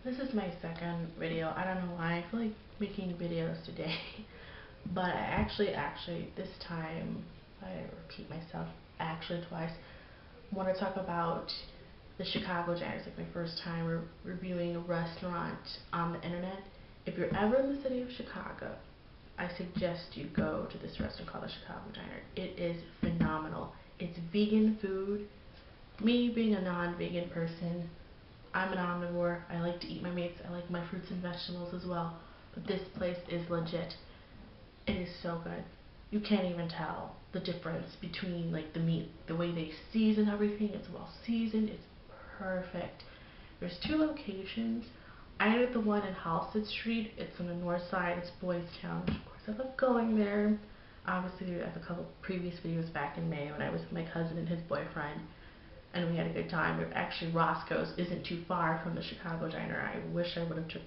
This is my second video. I don't know why I feel like making videos today. But I actually, this time, I repeat myself actually twice, want to talk about the Chicago Giant. It's like my first time reviewing a restaurant on the internet. If you're ever in the city of Chicago, I suggest you go to this restaurant called the Chicago Diner. It is phenomenal. It's vegan food. Me being a non-vegan person, I'm an omnivore. I like to eat my meats. I like my fruits and vegetables as well. But this place is legit. It is so good. You can't even tell the difference between like the meat, the way they season everything. It's well seasoned. It's perfect. There's two locations. I ate the one in Halsted Street. It's on the north side. It's Boys Town. Of course, I love going there. Obviously, I have a couple previous videos back in May when I was with my cousin and his boyfriend, and we had a good time. Actually, Roscoe's isn't too far from the Chicago Diner. I wish I would have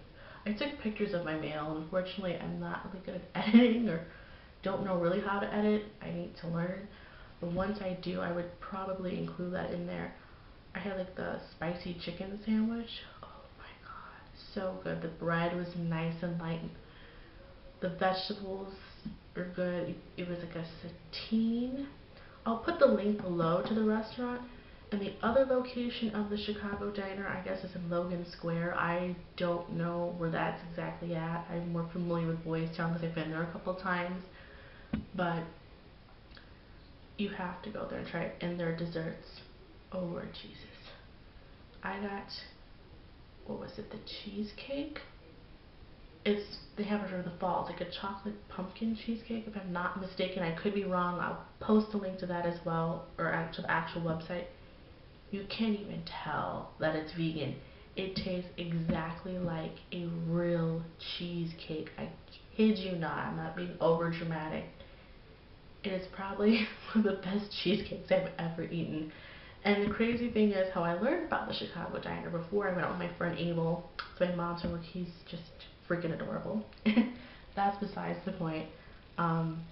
I took pictures of my mail. Unfortunately, I'm not really good at editing or don't know really how to edit. I need to learn. But once I do, I would probably include that in there. I had like the spicy chicken sandwich. Oh my god, so good. The bread was nice and light. The vegetables are good. It was like a satine. I'll put the link below to the restaurant. And the other location of the Chicago Diner, I guess, is in Logan Square. I don't know where that's exactly at. I'm more familiar with Boys Town because I've been there a couple times. But you have to go there and try it. And their desserts, oh Lord Jesus. I got, what was it, the cheesecake? They have it in the fall. It's like a chocolate pumpkin cheesecake, if I'm not mistaken. I could be wrong. I'll post a link to that as well, or to the actual website. You can't even tell that it's vegan. It tastes exactly like a real cheesecake. I kid you not. I'm not being over dramatic. It is probably one of the best cheesecakes I've ever eaten. And the crazy thing is how I learned about the Chicago Diner before I went out with my friend Abel. So my mom said, look, he's just freaking adorable. That's besides the point. Um,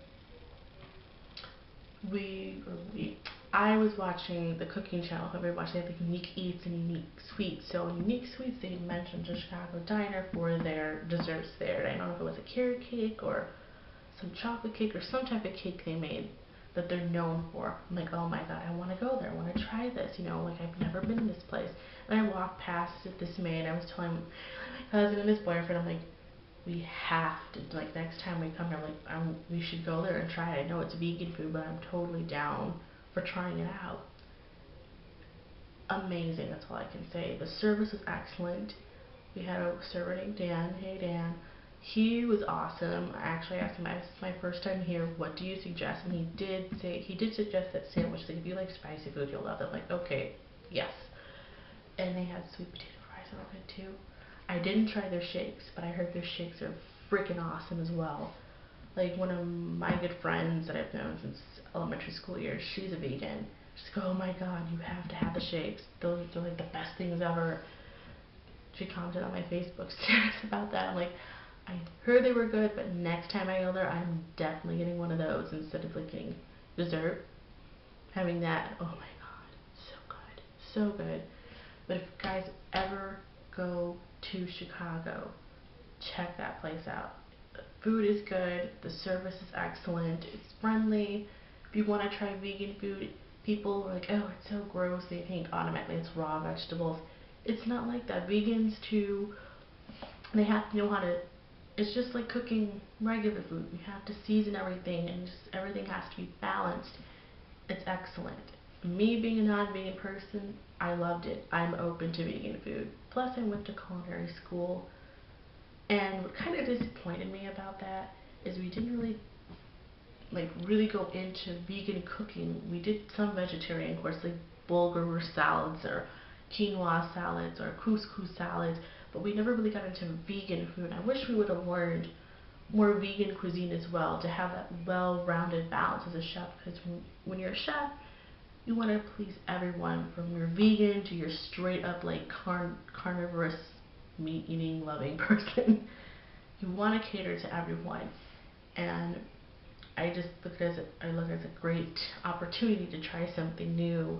I was watching the cooking channel. If everybody watched, they have like Unique Eats and Unique Sweets. So in Unique Sweets, they mentioned the Chicago Diner for their desserts there. I don't know if it was a carrot cake or some chocolate cake or some type of cake they made that they're known for. I'm like, oh my god, I want to go there. I want to try this. You know, like I've never been in this place. And I walked past it this May, and I was telling my cousin and his boyfriend, I'm like, we have to, like, next time we come here, like, we should go there and try it. I know it's vegan food, but I'm totally down for trying it out. Amazing, that's all I can say. The service was excellent. We had a server named Dan. Hey Dan. He was awesome. I actually asked him, this is my first time here, what do you suggest? And he did suggest that sandwich. Like, if you like spicy food, you'll love it. I'm like, okay, yes. And they had sweet potato fries that were good too. I didn't try their shakes, but I heard their shakes are freaking awesome as well. Like, one of my good friends that I've known since elementary school years, she's a vegan. She's like, oh my god, you have to have the shakes. Those are like the best things ever. She commented on my Facebook status about that. I'm like, I heard they were good, but next time I go there, I'm definitely getting one of those instead of like getting dessert. Having that, oh my god, so good, so good. But if you guys ever go to Chicago, check that place out. The food is good, the service is excellent, it's friendly. If you want to try vegan food, people are like, oh, it's so gross. They think automatically it's raw vegetables. It's not like that. Vegans too, they have to know how to, it's just like cooking regular food. You have to season everything, and just everything has to be balanced. It's excellent. Me being a non-vegan person, I loved it. I'm open to vegan food. Plus, I went to culinary school, and what kind of disappointed me about that is we didn't really go into vegan cooking. We did some vegetarian course, like bulgur salads or quinoa salads or couscous salads, but we never really got into vegan food. I wish we would have learned more vegan cuisine as well to have that well-rounded balance as a chef, because when you're a chef, you want to please everyone from your vegan to your straight up like carnivorous meat eating loving person. You want to cater to everyone, and I just look at it as a great opportunity to try something new,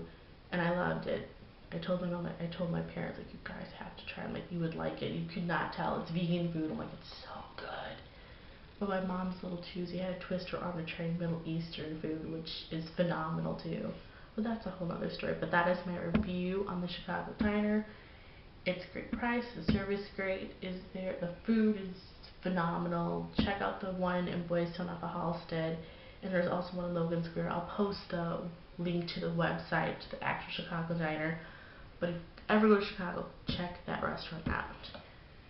and I loved it. I told my mom, I told my parents, like, you guys have to try them, like, you would like it. You could not tell. It's vegan food. I'm like, it's so good. But my mom's little choosy. I had to twist her arm to try Middle Eastern food, which is phenomenal too. But that's a whole other story. But that is my review on the Chicago Diner. It's a great price. The service great. Is there? The food is phenomenal. Check out the one in Boys Town off of Halsted, and there's also one in Logan Square. I'll post the link to the website to the actual Chicago Diner. But if you ever go to Chicago, check that restaurant out.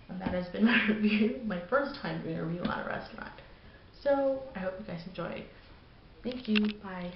And that has been my review, my first time doing a review on a restaurant. So I hope you guys enjoy. Thank you. Bye.